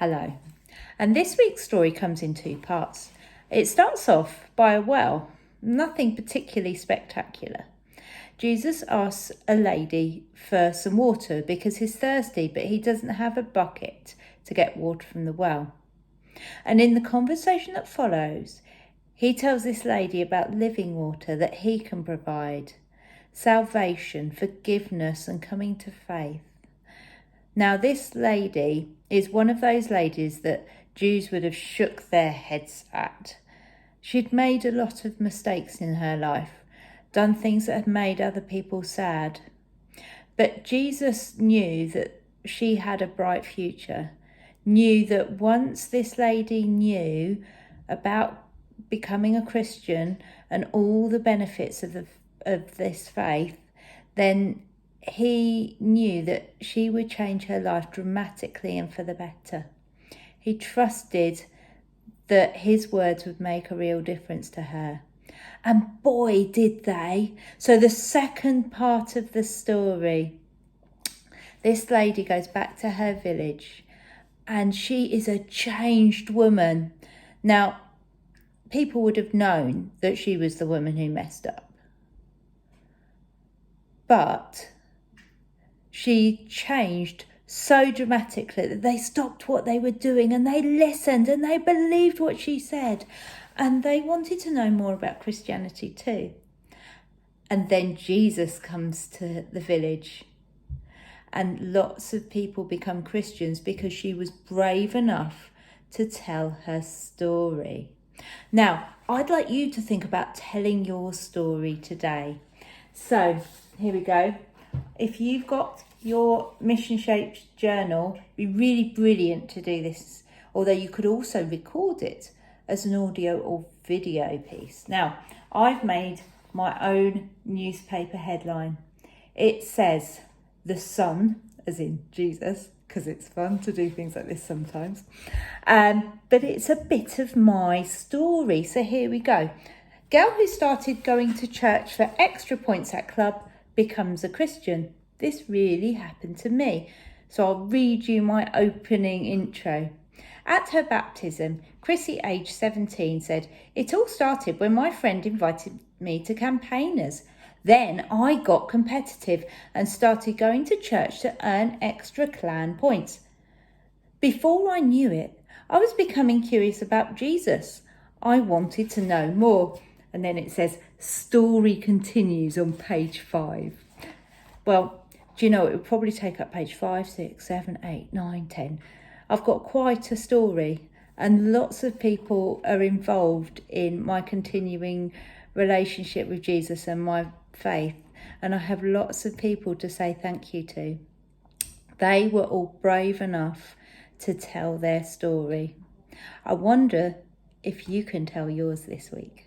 Hello. And this week's story comes in two parts. It starts off by a well, nothing particularly spectacular. Jesus asks a lady for some water because he's thirsty, but he doesn't have a bucket to get water from the well. And in the conversation that follows, he tells this lady about living water that he can provide, salvation, forgiveness, and coming to faith. Now, this lady is one of those ladies that Jews would have shook their heads at. She'd made a lot of mistakes in her life, done things that had made other people sad. But Jesus knew that she had a bright future, knew that once this lady knew about becoming a Christian and all the benefits of this faith, then he knew that she would change her life dramatically and for the better. He trusted that his words would make a real difference to her. And boy, did they. So the second part of the story, this lady goes back to her village and she is a changed woman. Now, people would have known that she was the woman who messed up. But she changed so dramatically that they stopped what they were doing and they listened and they believed what she said. And they wanted to know more about Christianity too. And then Jesus comes to the village and lots of people become Christians because she was brave enough to tell her story. Now, I'd like you to think about telling your story today. So, here we go. If you've got your mission-shaped journal, it'd be really brilliant to do this, although you could also record it as an audio or video piece. Now, I've made my own newspaper headline. It says, "The Son," as in Jesus, because it's fun to do things like this sometimes. But it's a bit of my story. So here we go. Girl who started going to church for extra points at club becomes a Christian. This really happened to me. So I'll read you my opening intro. At her baptism, Chrissy, aged 17, said, "It all started when my friend invited me to campaigners. Then I got competitive and started going to church to earn extra clan points. Before I knew it, I was becoming curious about Jesus. I wanted to know more." And then it says, "Story continues" on page 5. Well, do you know, it would probably take up page 5, 6, 7, 8, 9, 10. I've got quite a story and lots of people are involved in my continuing relationship with Jesus and my faith. And I have lots of people to say thank you to. They were all brave enough to tell their story. I wonder if you can tell yours this week.